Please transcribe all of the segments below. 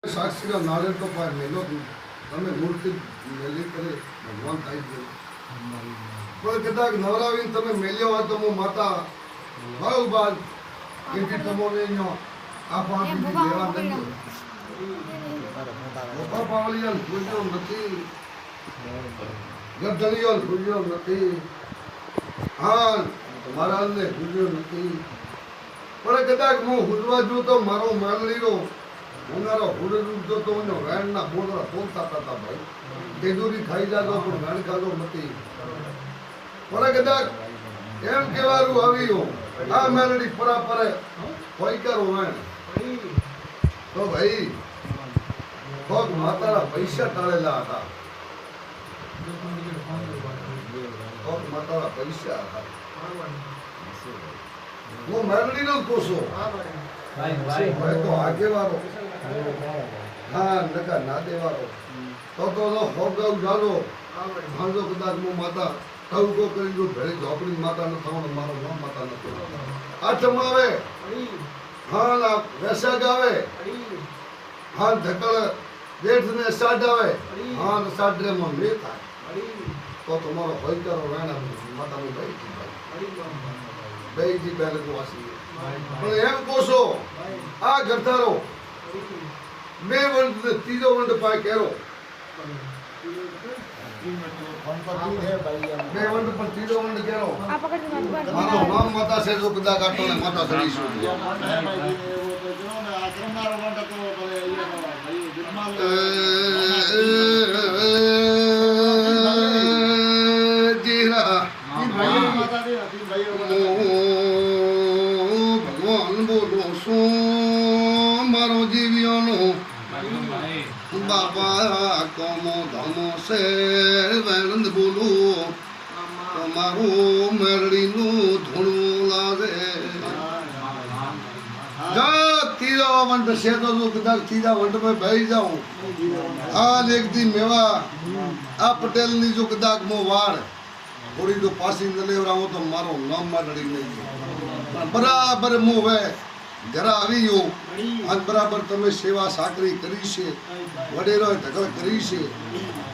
સાક્ષી નાળિયેર તો પાય મેલો તમે મૂર્તિ મેલી કરે ભગવાન થાય ગયો પણ કદાચ નવરાવીને તમે મેલ્યો હોય તો હું માતા ભાવ બાદ કેથી તમોને આ પાણી લેવા નથી મોટા પાવલિયન ભૂલ્યો નથી ગરદલિયન ભૂલ્યો નથી હા મહારાજને ભૂલ્યો નથી પણ કદાચ હું હુજવા જો તો મારો માનલીનો ઉનાળો હુડરૂપ જો તો વેણના બોલરા બોલતા હતા ભાઈ તેજુરી ખાઈ જાતો પણ વેણ ખાધો નથી પણ કદાચ એમ કહેવાનું આવ્યું આ મેલડી પરા પરે કોઈ કરો વેણ તો ભાઈ કોક માતાના પૈસા ટાળેલા હતા કોક માતાના પૈસા હતા હું મેલડી નો કોસો તો આગેવારો હા નકા ના દેવારો તો હોગાવ જાડો ભાંજો કદાચ હું માતા ટવકો કરી દઉં ભેળી ઝોપડી માતા ન થવાનું મારો નામ માતા નથી આઠમ આવે હા વેસાગ આવે હા ધકળ જેઠ ને સાડ આવે હા ને સાડરે માં મે થાય તો તમારો ભયંકરો વેણા માતાનું બેજી પહેલે તો વાસી પણ એમ કોશો આ ગરધારો બે વંટ ને ત્રીજો વંટ પાય કેરો બે વંટ પણ ત્રીજો વંટ કેરો મારો નામ માતા છે જો કદા કાટો ને માતા સડીશું જીરા ભગવાન બોલો શું મારો જીવ્યોનો બાપા કોમો ધમો છે વેણંદ બોલું તમારું મેરડીનું ધૂણું લાગે ત્રીજો વંટ છે તો કદાચ ત્રીજા વંટ માં બેસી જાઉં હાલ એક દી મેવા આ પટેલ ની જો કદાચ મો વાળ થોડી જો પાસી ન લેવરાવો તો મારો નામ માં લડી નહીં બરાબર હું હવે ઘરે આવી ગયો આજ બરાબર તમે સેવા સાકરી કરી છે વડેરો ઢગલ કરી છે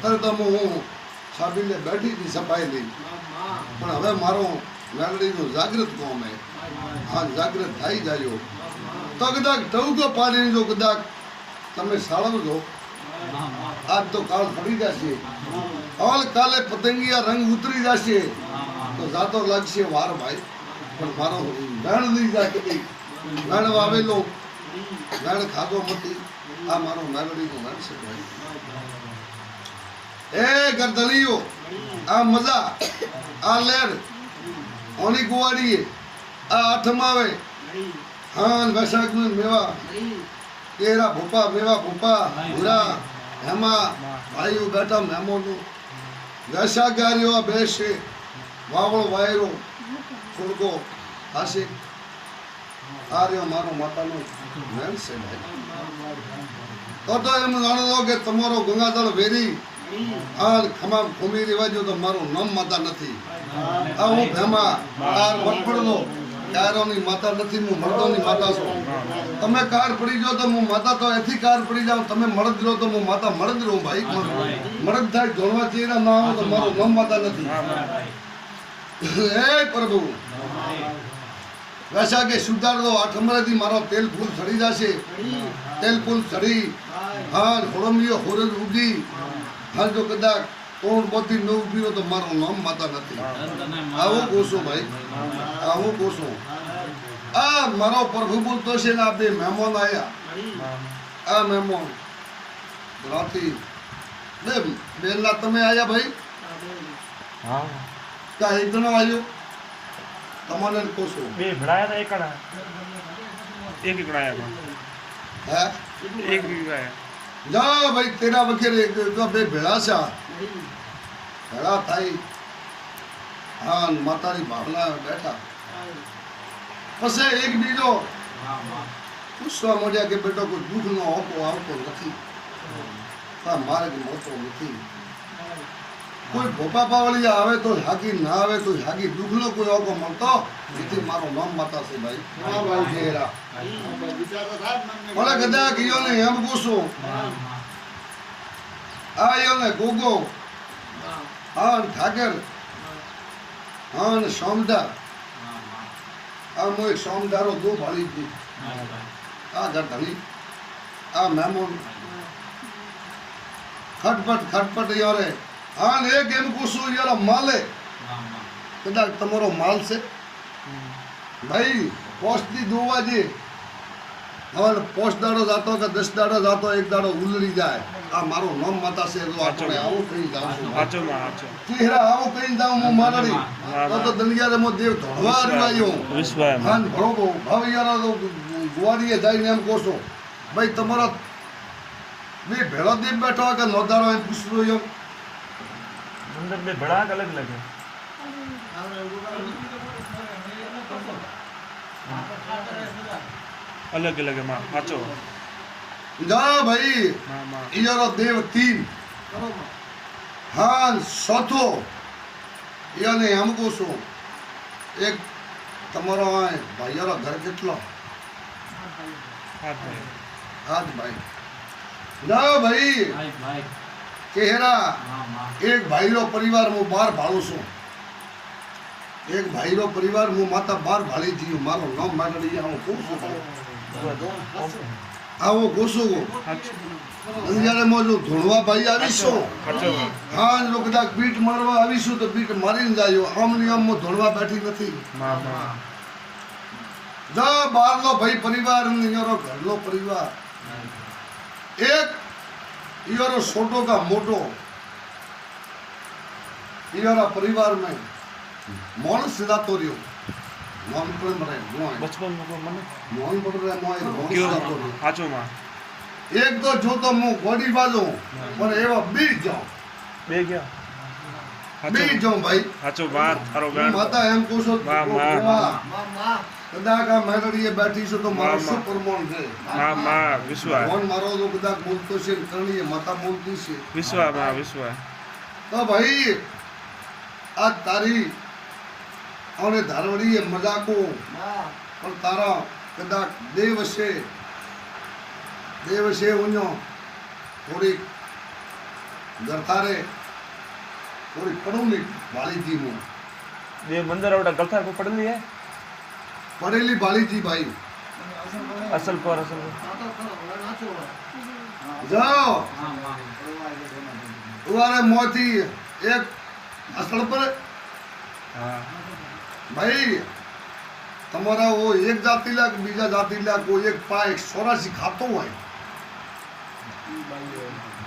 તરત હું સાબીને બેઠી હતી સફાઈ લઈ પણ હવે મારો મેલડીનું જાગૃત કોમ હે હા જાગૃત થઈ જાય તો કદાચ ટવકો પાડીને જો કદાચ તમે સાળવજો આજ તો કાળ પડી જશે ઓલ કાલે પતંગિયા રંગ ઉતરી જશે તો જાતો લાગશે વાર ભાઈ પણ મારો વેણ નહીં જાય કદી વેણ વાવેલો વેણ ખાધો મતી આ મારો મેલડીનો વેણ છે ભાઈ એ ગરદલીઓ આ મજા આ લેર ઓની કુવાડીએ આ આઠમ આવે હા વૈશાખ નું મેવા કેરા ભોપા મેવા ભોપા ભૂરા એમાં ભાઈઓ બેઠા મહેમાનો વૈશાખ ગાર્યો બેસે વાવળો વાયરો ફૂડકો હાશે આ રહ્યો મારો માતાનો મેન છે તો એમ જાણો લો કે તમારો ગંગાધર વેરી આ ખમામ ખોમી રેવાજો તો મારું નામ માતા નથી આ હું ભેમા આ વટપડનો કારોની માતા નથી હું મર્દોની માતા છું તમે કાર પડી જાઓ તો હું માતા તો એથી કાર પડી જાઉં તમે મળદ રહો તો હું માતા મળદ રહું ભાઈ મળદ થાય જોડવા ચીરા ના આવો તો મારું નામ માતા નથી હે પ્રભુ વૈશાખે સુધાર દો આઠમરાથી મારો તેલ ફૂલ ચડી જશે તેલ ફૂલ ચડી હા હોળમિયો હોરજ ઉગી હા જો કદાચ કોણ બોધી ન ઉભી તો મારું નામ માતા નથી આવું કોશો ભાઈ આવું કોશો આ મારો પ્રભુ બોલતો છે ને આ બે મહેમાન આયા આ મહેમાન રાતી બેનલા તમે આયા ભાઈ હા કા એક જણો આવ્યો તમને કોશો બે ભડાયા હતા એકડા એક ભડાયા હે એક ભડાયા જા ભાઈ તેરા વગેરે જો બે ભેળા છે ભેળા થાય હા માતાની ભાવના બેઠા પછી એક બીજો પૂછવા મળ્યા કે બેટો કોઈ દુઃખ નો હોકો આવતો નથી માર્ગ મોટો નથી કોઈ ભોપા પાવળિયા આવે તો હાગી ના આવે તો હાગી દુખલો કોઈ ઓકો મળતો એથી મારો નામ માતા છે ભાઈ હા ભાઈ ઘેરા મને કદા ગયો ને એમ પૂછું આયો ને ગોગો હા ઠાકર હા ને સોમદાર આ મો એક સોમદારો દો ભાળી હતી આ ઘટની આ મહેમાન ખટપટ યારે હા ને એક એમ પૂછું યાર માલે કદાચ તમારો માલ છે ભાઈ પોસ્ટની દોવાજે હવે પોસ્ટ દાડો જાતો કે 10 દાડો જાતો એક દાડો ઉલડી જાય આ મારો નામ માતા છે તો આપણે આવું કઈ જાઉં ચહેરા આવું કઈ જાઉં હું મારડી તો દનિયારે મો દેવ ધોળવા આવ્યો હા ભળો ભાવ યાર તો ગુવાડીએ જઈને એમ કહો છો ભાઈ તમારા બે ભેળો દીપ બેઠો કે નોધારો એમ પૂછવું એમ અંદર બે ભડાક अलग अलग है अलग अलग है मां साचो જા ભાઈ ઈયરો દેવ 3 હા ચોથો યાને એમ કહું છું એક તમારો ભાઈયારો ઘર કેટલો હાથ ભાઈ જા ભાઈ ચહેરા એક ભાઈનો પરિવાર હું બહાર ભાળું છું એક ભાઈનો પરિવાર હું માતા બહાર ભાળી જીવ મારો નામ માંડડી આવું પૂછું આવો પૂછું અંજારે મોજો ધોળવા ભાઈ આવીશું હા જો કદાચ બીટ મારવા આવીશું તો બીટ મારીને જાયો આમ નિયમ ધોળવા બેઠી નથી જા બહારનો ભાઈ પરિવાર યારો ઘરનો પરિવાર એક યારો छोटो का मोटो यारा परिवार में मोहन सीधा तो रियो मोहन पर मरे मोहन बचपन में मन मोहन पर रहे मोहन क्यों सीधा तो रियो साचो मां एक तो जो तो मु गोडी बाजो पर एवा बीज जाओ बे गया बीज जाओ भाई साचो बात थारो गान माता एम कोसो मां કદાચ આ મેલડીએ બેઠી છે તો મારો શું પ્રમાણ છે માં વિશ્વાસ મોહન મારો તો કદાચ બોલતો છે કરણીએ માતા બોલતી છે વિશ્વાસ માં વિશ્વાસ તો ભાઈ આ તારી અને ધારવડીએ મજાકો પણ તારા કદાચ દેવ છે ઉન્યો થોડી ગરતારે થોડી પડુની વાળી દી હું ये मंदिर आवड़ा गलथा को पड़ली है પડેલી બાળીજી ભાઈ असल पर જાઓ ઉવારે મોતી એક અસળ પર हाँ ભાઈ તમારા ઓ એક જાતિલા કે બીજા જાતિલા કોઈ એક પા 184 ખાતો હોય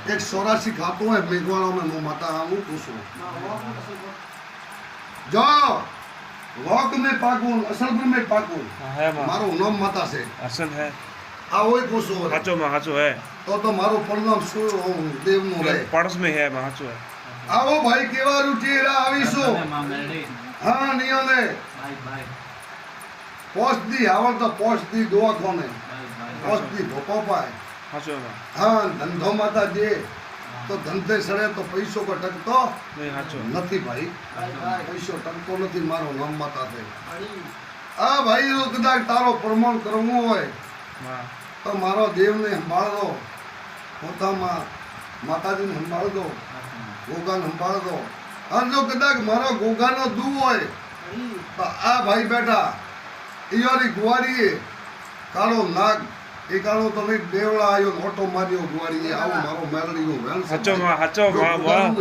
184 ખાતો હોય મેઘવાળા में હું માતા આવું પૂછું જાઓ वॉक में पाकून असल में पाकून है मां मारो नाम माता से असल है आवोय कोसो साचो मां साचो है तो मारो परिणाम सु देव नो रहे पड़ोस में है मां साचो है आवो भाई केवा रुचेरा आवीसो हां नियो ने पोस्ट दी आवल तो पोस्ट दी दुआ कोने पोस्ट दी भोपो पाए साचो मां हां धंधो माता जे तो धंधे सड़े तो पैसो को टकतो नहीं साचो નથી ભાઈ પૈસો ટકતો નથી મારો નામ માતા છે આ ભાઈ જો કદાચ તારો પ્રમાણ કરવું હોય मां તો મારો દેવને સંભાળ દો પોતામાં માતાજીને સંભાળ દો ગોગાને સંભાળ દો અને જો કદાચ મારો ગોગાનો દુ હોય તો આ ભાઈ બેઠા ઈયોની ગુવાડીએ કાળો નાગ એ કાળો તો નહીં દેવળા આવ્યો ને ઓટો માર્યો ગુવાડીએ આવો મારો મેલડીનો વેલ साचो मां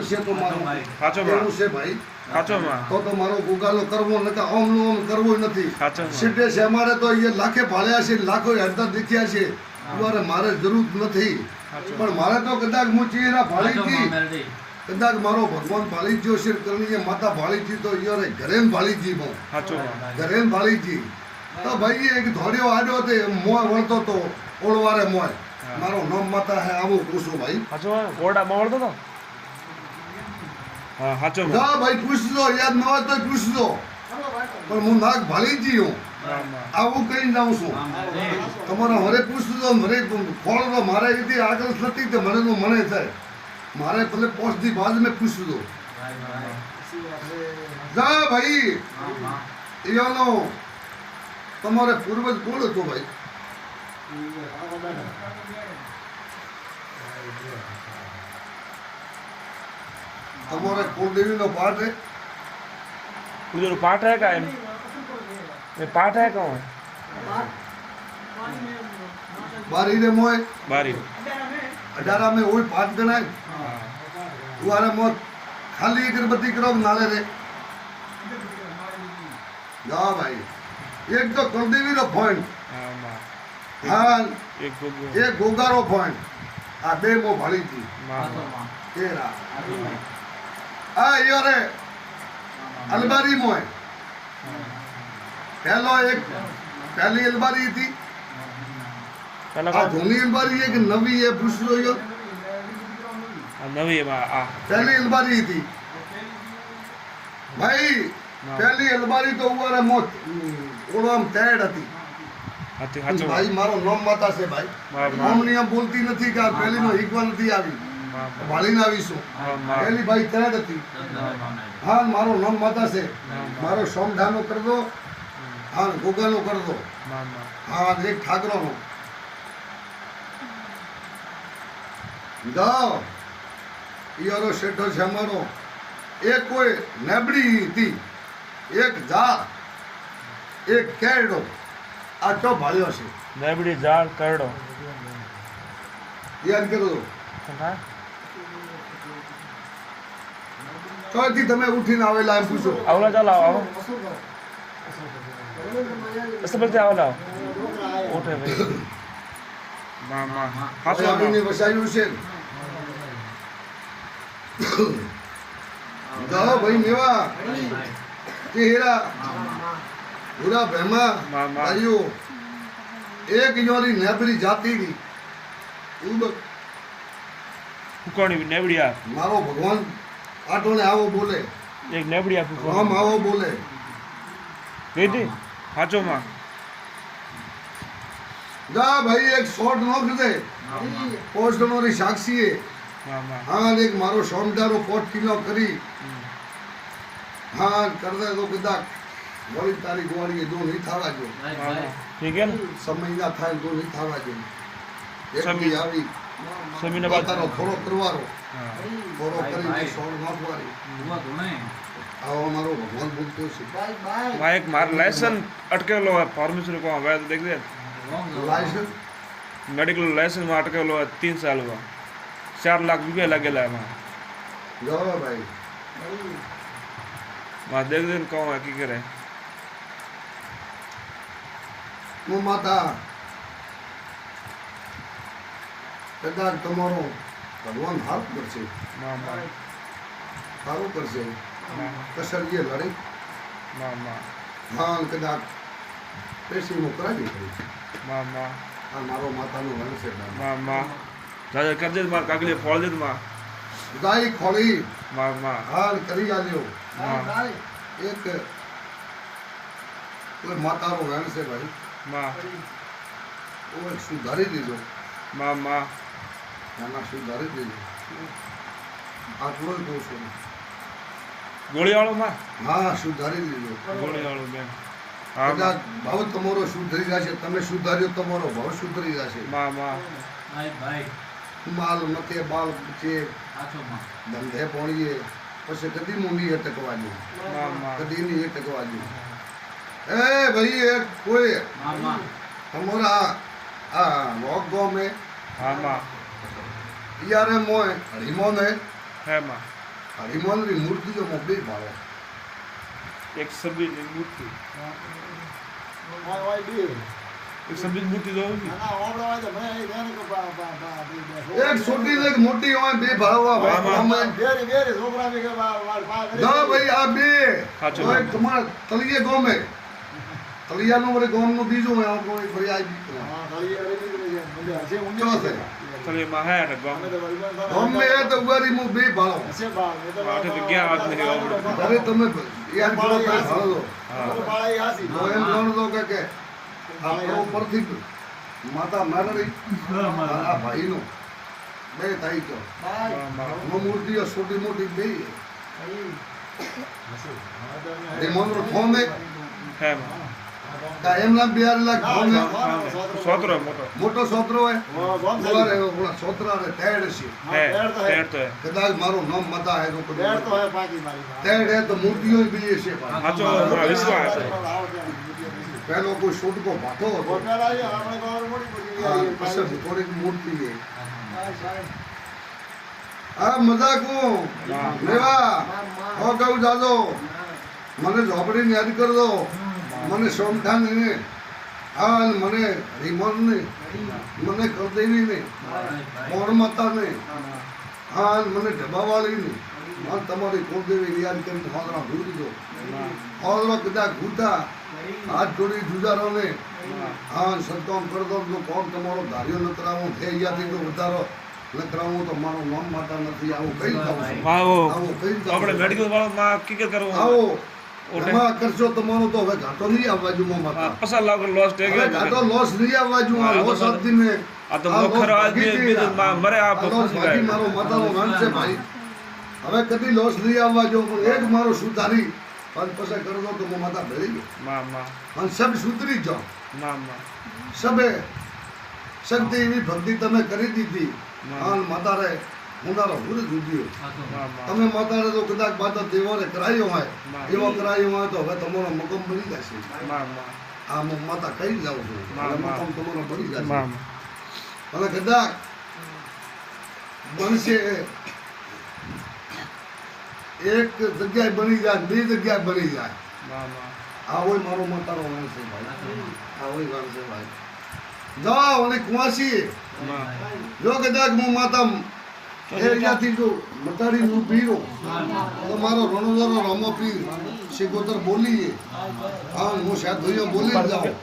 છે તો મારો સાચો માं એવું છે ભાઈ साचो मां તો મારો ગોગાલો કરવો નકા ઓમનો ઓમ કરવો નથી साचो मां સીધે છે અમારે તો એ લાખે ભાળ્યા છે લાખો હરતા દેખ્યા છે તમારે મારે જરૂર નથી પણ મારે તો કદાચ હું ચહેરા ભાળી હતી કદાચ મારો ભગવાન ભાળી ગયો છે કરણીએ માતા ભાળી હતી તો યાર ઘરે ભાળી જી હું साचो मां ઘરે ભાળી જી તો ભાઈ એક ધોડ્યો આડ્યો તે મોય વળતો તો ઓળવારે મોય મારો નામ માતા હે આવું પૂછો ભાઈ साचो ओड़ा मोड़ दो हां साचो मां જા ભાઈ પૂછજો યાદ ન હોય તો પૂછજો પણ હું નાગ ભાળી જી હું આવું કઈ જાઉં છું તમારા હરે પૂછજો હરે ફોન મારે એથી આગળ નથી તો મને મને થાય મારે ભલે પોસ્ટથી બાદ મેં પૂછજો જા ભાઈ એનો તમારે પૂર્વજ કોણ હતો ભાઈ? તમારે કુળદેવીનો પાઠ है? उधर पाठ है का ये पाठ है कौन बारी रे मोय बारी 18 में वही पाठ गणाय तुम्हारे मोत खाली अगरबत्ती करो नाले रे जा भाई एक तो कुलदेवी रो पॉइंट हाँ माँ हाँ एक गोगो एक गोगारो पॉइंट आ बे मो भाली थी माँ तेरा आ यो रे अलमारी मोय पहली अलमारी थी पहला आ कौन जूनी अलमारी है कि नवी है पूछ लो यो नवी है माँ आ पहली अलमारी थी भाई पहली अलमारी तो हुआ रे मोत ओड़म तेड़ હતી हाथी हाथो भाई मारो नाम माता से भाई माँ माँ નામ ની આમ બોલતી નથી કે આ પહેલી નો હિકવા નથી આવી माँ વાળીને આવીશું हाँ माँ પહેલી ભાઈ તેડ હતી હા મારો નામ માતા છે મારો સોમધાનો કર દો હા ગોગાનો કર દો माँ माँ હા એક ઠાકરોનો જાઓ ઈયારો શેઠો છે અમારો એક કોઈ નેબડી હતી એક ઝાડ એક કેરડો આ તો ભાળ્યો છે नेबड़ी जाल करड़ो યાદ કરો हाँ ચોથી તમે ઉઠીને આવેલા એમ પૂછો आवला चलो आओ ऐसे बोलते आवला उठे भाई माँ माँ हाथो माँ આવીને વસાયું છે જાઓ ભાઈ મેવા કે હીરા પૂરા ભેમા મામા. ભાઈઓ એક ઇંજોરી નેબરી જાતી ની फुकोनी नेबड़िया મારો ભગવાન આટોને આવો બોલે एक नेबड़िया આમ फुकोनी આવો બોલે गई थी हाचो माँ જા ભાઈ એક શોટ નોખ દે પોસ્ટ નોરી સાક્ષી माँ माँ હા એક મારો સોમદારો પોટ કિલો કરી હા કર દે તો કદાચ વળી તારી ગોળી દો નહીં થવા જો माँ माँ ठीक है ना સમય ના થાય તો નહીં થવા જો એક સમય. દી આવી समी ने बात પોતાનો થોડો કરવાનો हाँ થોડો કરીને સોળ નાખવાની આવો મારો ભગવાન બોલતો છે वहाँ एक मार लाइसेंस अटकेलो है फार्मेसी को वहाँ गया तो देख दे લાયસન્સ मेडिकल लाइसेंस में अटकेलो है 3 साल हुआ 4 लाख रुपया लगेला है वहाँ જો ભાઈ वहाँ देख दे कौन है की करे હું માતા કદાચ તમારો ભગવાન હાથ કરશે माँ माँ સારું કરશે माँ કસરીએ લડી माँ माँ હા કદાચ પેશીમાં કરાવી પડી माँ माँ આ મારો માતાનો વંશ છે माँ माँ दादा कर दे माँ कागले फोड़ दे माँ ગાય ખોળી माँ माँ હાલ કરી આલ્યો माँ એક કોઈ માતાનો વંશ છે ભાઈ माँ ઓ એક સુધારી દીધો माँ माँ નાના સુધારી દીધો આટલો જ કહું છું गोली वालों माँ હા સુધારી દીધો गोली वालों बेन हाँ माँ કદાચ ભાવ તમારો સુધરી જશે તમે સુધાર્યો તમારો ભાવ સુધરી જશે माँ माँ માલ મતે બાલ છે ધંધે પોણીએ પછી કદી મૂંડી અટકવા જો माँ माँ કદી નહીં અટકવા જો એ ભાઈ એક કોઈ તમારા આ વોક ગામ में हाँ माँ यार मोय हरिमोन है है माँ हरिमोन री मूर्ति जो मोबे भावे एक सब्जी मूर्ति एक सब्जी मूर्ति दो एक छोटी से एक मोटी होय बे भावा हाँ, हाँ। हमें ना भाई आ बे हाँ, चलो। ओए तुम्हारा तलिए गांव में तलिया नो रे गांव नो बीजो है आपको एक बड़ी आई क्यों से चलिए माँ है ना गाँव गांव में है तो उगारी मु बे भाव आटे तो क्या आदमी है और अरे तुम्हें यार बड़ा भाव दो हाँ तो एम कोण दो के आ ऊपर थी माता नारड़ी आ भाई नो बे ताई तो माँ माँ वो मूर्ति और छोटी मोटी बे રીમોનનો ફોન હે હે માં કા એમના બિહાર લાખ ફોન હે સોતરો મોટો મોટો સોતરો હે ઓલા ઓલા સોતરા ને તેડ છે હે તેડ તો હે કદાચ મારો નામ મતા હે તો તેડ હે તો મૂર્તિઓ બી છે સાચો વિશ્વાસ છે પેલો કોઈ છોટકો ભાટો હતો પછી થોડીક મૂર્તિ હે આ મજાકો લેવા હો કહું જાજો મને ઝોપડીને યાદ કર દો મને સોમઠાન ને હા મને રીમોન ને મને કલદેવી ને મોર માતા ને હા મને ઢબાવાળી ને મને તમારી કુળદેવી યાદ કરી તમારા ભૂલી દો ઓરો કદાચ ભૂતા હાથ જોડી જુજારો ને હા સદકામ કરતો તો કોણ તમારો ધાર્યો ન કરાવો હે યાદી તો ઉતારો ન કરાવું તો મારો નામ માતા નથી આવું કઈ જાવ આવો આવું કઈ જાવ આપણે મેડિકલ વાળો માં હકીકત કરવું આવો એમાં કરશો તમારો તો હવે ઘાટો નહીં આવવા જો માતા 50 લાખ લોસ ટેક હવે ઘાટો લોસ નહીં આવવા જો આ લોસ આપતી ને આ તો મોખર આદમી મરે આ બાકી મારો માતાનો નામ છે ભાઈ હવે કદી લોસ નહીં આવવા જો પણ એક મારો સુધારી પાંચ પૈસા કરો તો હું માતા ભરી ગયો માં અને સબ સુધરી જાઓ માં સબે શક્તિ એવી ભક્તિ તમે કરી દીધી અને માતારે ઉનારો હુર જુદ્યો તમે માતારે તો કદાચ માતા દેવોને કરાયો હોય એવો કરાયો હોય તો હવે તમારો મકમ બની જશે આ હું માતા કહી જાઉં છું મકમ તમારો બની જશે અને કદાચ બનશે એક જગ્યાએ બની જાય બે જગ્યાએ બની જાય આ હોય મારો માતાનો વાણ છે ભાઈ આ હોય વાણ છે ભાઈ જાઓ અને કુવાસી જો કદાચ હું માતા એરિયાથી જો મટાડીનું પીરો તો મારો રણોદરો રમો પીર શિકોતર બોલીએ હા હું સાધુયો બોલી જ જાઉં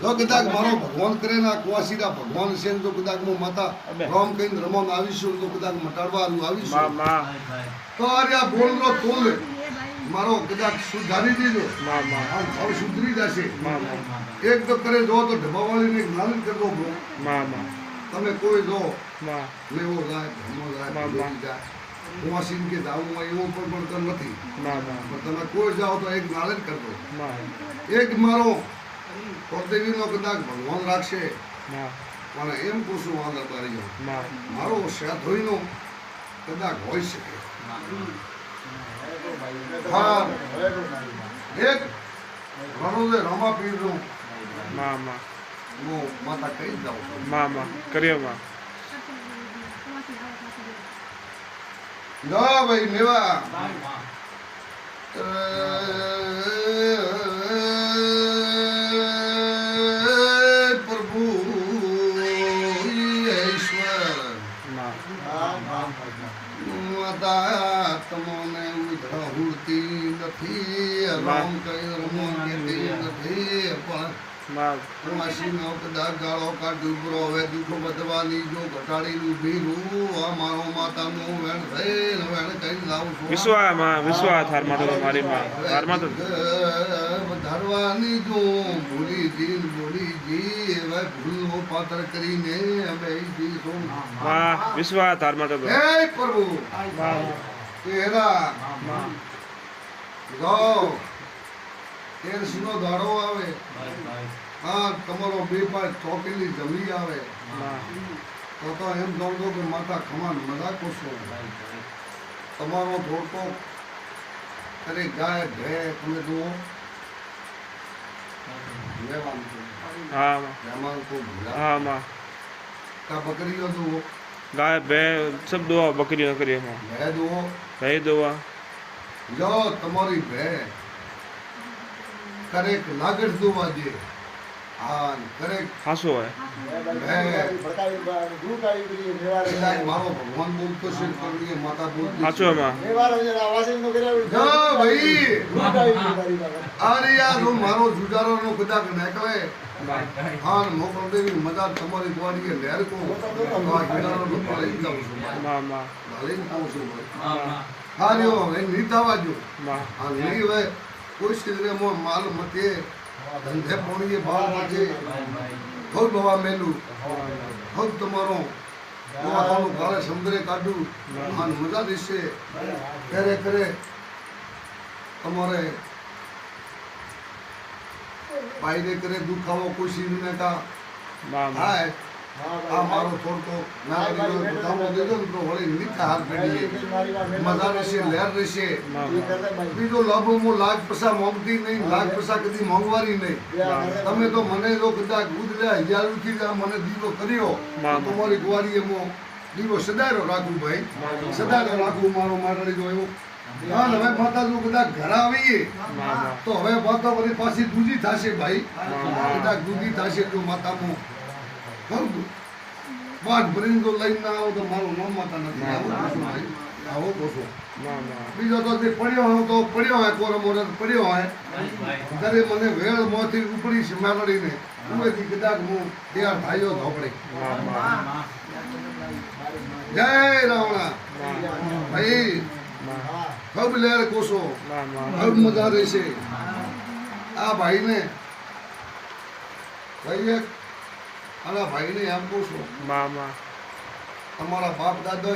જો કદાચ મારો ભગવાન કરે ના કુવાસીના ભગવાન છે તો કદાચ હું માતા રામ કહીને રમણ આવીશું તો કદાચ મટાડવાનું આવીશું તો આ બોલનો તોલ મારો કદાચ સુધારી દીધો ભાવ સુધરી જશે એક તો કરે જો તો ઢબાવાળીને જ્ઞાન કરવો બ્રો તમે કોઈ જો લેવો જાય ધર્મો જાય જાય કુવાસીન કે જાવું હોય એવું પણ નથી પણ તમે કોઈ જાઓ તો એક જ્ઞાન કરજો એક મારો કુળદેવીનો કદાચ ભગવાન રાખશે પણ એમ પૂછું આગળ તારી જાઉં મારો સાધોઈનો કદાચ હોઈ શકે હા એક રણોદે રમાપીરનું હું માતા કહી જ જાઉં છું કરીએ જા ભાઈ મેવા પ્રભુ ઈશ્વર માતા તમને ઉધરા હુડતી નથી રામ કઈ રમો કેતી નથી પણ માસીનો કદાચ ગાળો કાઢી ઉભરો હવે દુઃખો બધવાની જો ઘટાડીનું ભીરું આ મારો માતાનું વેણ થઈને વેણ કઈ લાવું છું વિશ્વા થાર માં તો મારી માં થાર માં તો વધારવાની જો ભૂલી જી હવે ભૂલનો પાત્ર કરીને અમે જી છું વિશ્વા થાર માં તો હે પ્રભુ તેરા ગો તેર સુનો દાડો આવે હા તમારો બે પાંચ ચોકેલી જમી આવે તો એમ સમજો કે માતા ખમાન મજા કરશો તમારો ધોળકો અરે ગાય ભે તમે જુઓ કા બકરીઓ જુઓ गाय भैंस सब दुआ बकरी करिए भै दुओ भाई दुआ जो तुम्हारी भै करे लागत दुआ दे हाँ करे हासो है भै मारो भगवान बोलतो से करिए माता बोलती हासो है मां जो भाई अरे यार वो मारो जुजारो नो खुदा के निकले हाँ मोकल देवी मजा तुम्हारी बॉडी के लहर को हाँ जुजारो नो पाले जाओ मां मां डालिंग पहुंचो हाँ जो है नीता वाजो हाँ नहीं वे कोई सिरे मो माल मते धंधे पोणी बाल मते खुद बाबा मेलू खुद तुम्हारो માતાનું કાળે સમુદ્રે કાઢું અને મજા દેશે ત્યારે કરે તમારે બાયરે કરે દુખાવો કોઈ સીધને કા હાય આ મારો થોડો નાનો દુખાવો દેજો ને તો વળી નીચા હાથ પેડીએ મજા રહેશે લહેર રહેશે બીજો લાભો લાખ પૈસા માંગતી નહીં લાખ પૈસા કદી માંગવાની નહીં તમે તો મને જો કદાચ દૂધ લે 1000 રૂપિયા મને દીવો કર્યો તો તમારી ગુવારીએ હું દીવો સદાયરો રાખું ભાઈ સદાયરો રાખું મારો મારડી જો એવું હા હવે માતાજી કદાચ ઘર આવીએ તો હવે માતા મારી પાસે દૂધી થશે ભાઈ કદાચ દૂધી થશે તો માતામાં વાત ભરીને તો લઈને ના આવો તો મારું નામ માતા નથી આવો બોસો બીજો તો જે પડ્યો હોય તો પડ્યો હોય કોરો મોડે પડ્યો હોય ત્યારે મને વેળ મોથી ઉપડી છે મારડીને ઉમેથી કદાચ હું તૈયાર થાયો ધોપડી જય રાવણા ભાઈ ખૂબ લેર કોસો ખૂબ મજા રહેશે આ ભાઈને ભાઈ અને ભાઈને એમ કહું છું તમારા બાપ દાદા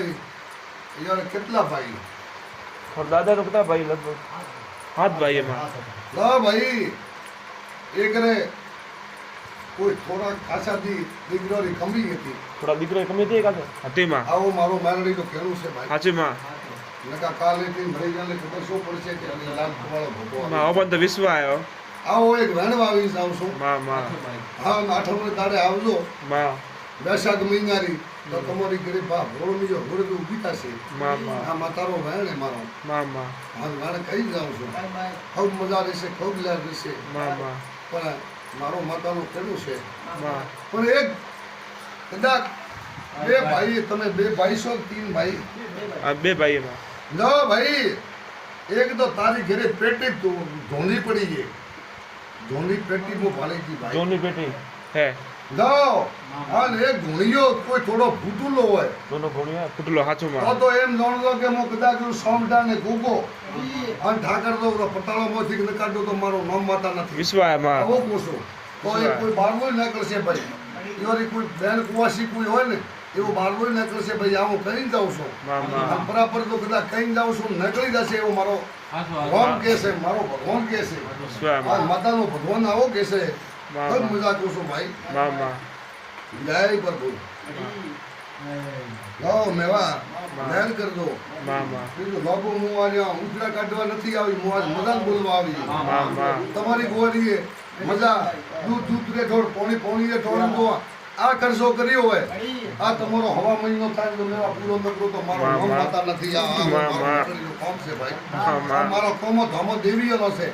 યાર કેટલા ભાઈ દાદા નો કેટલા ભાઈ લગભગ 7 ભાઈ એમાં ભાઈ એક રે કોઈ થોડા ખાસાથી દીકરોની કમી હતી થોડા દીકરો કમી હતી કાશે હતીમાં આવો મારો મારડી તો કેવું છે ભાઈ સાચીમાં નકા કાલે થી ભરી ગયેલે ખબર શું પડશે કે લાલ વાળો ભગવાન ઓપન તો વિશ્વ આવ્યો આવો એક વેણવા આવી જાવ છું હા આઠમને દાડે આવજો વૈશાખ મહિનાની તો તમારી ઘરે બા ભોળની જો ઘોડે તો ઊભી થશે આ માતારો વેણ હે મારો હા વેણ કહી જાઉં છું ખૂબ મજા રહેશે ખૂબ લહેર રહેશે પણ મારો માતાનો કેવું છે પણ એક કદાચ બે ભાઈ તમે બે ભાઈ છો 3 ભાઈ બે ભાઈ એમાં જો ભાઈ એક તો તારી ઘરે પેટી ધોંધી પડી ગઈ ધોની પેટી મો ભાળી ગઈ ભાઈ ધોની પેટી હે જાઓ અને એક ઘોણીયો કોઈ થોડો ફૂટુલો હોય દોનો ઘોણીયો ફૂટલો હાચોમાં તો એમ જાણજો કે મો કદાચ સોમડા ને ગોગો અને ઠાકર તો પટાળો માંથી ન કાઢો તો મારો નામ માતા નથી વિશ્વામાં આવો કોસો તો એ કોઈ બારવો ન કરશે ભાઈ ઈવરી કોઈ બેન કુવાસી કોઈ હોય ને એવો બારવો ન કરશે ભાઈ આવો કઈ જાઉં છું બરાબર તો કદાચ કઈ જાઉં છું નકળી જશે એવો મારો ભગવાન કે છે મારો ભગવાન કે છે માતાનો ભગવાન આવો કે છે ખૂબ મજા કરું છું ભાઈ જય પ્રભુ લાવો મેવા લહેર કરજો બીજું લાભો હું આવ્યા ઉજળા કાઢવા નથી આવી હું આજ મજા બોલવા આવી તમારી ગોળીએ મજા દૂધ રે થોડ પોણી રે થોડ તો આ ખર્ચો કર્યો હોય આ તમારો હવા મહિનો થાય તો મેવા પૂરો નકરો તો મારો નામ માતા નથી આ કોમ છે ભાઈ મારો કોમો ધમો દેવીઓનો છે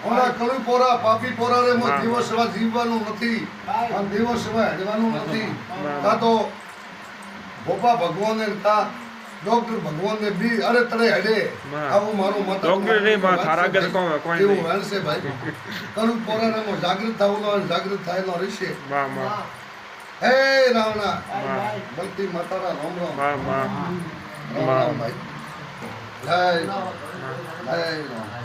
ઓલા કળુ પોરા પાપી પોરા રે મો દિવસ સેવા જીવવાનું નથી અને દિવસ સેવા હડવાનું નથી કા તો ગોપા ભગવાનને કા ડોક્ટર ભગવાનને બી અરે તળે હડે આવું મારું મત ડોક્ટર ને માં થારા કે કોઈ એવું વેણશે ભાઈ કળુ પોરા રે મો જાગૃત થાવનો અને જાગૃત થાયનો રહેશે હે રાવણા બલતી માતારા રામ રામ ભાઈ જય જય રામ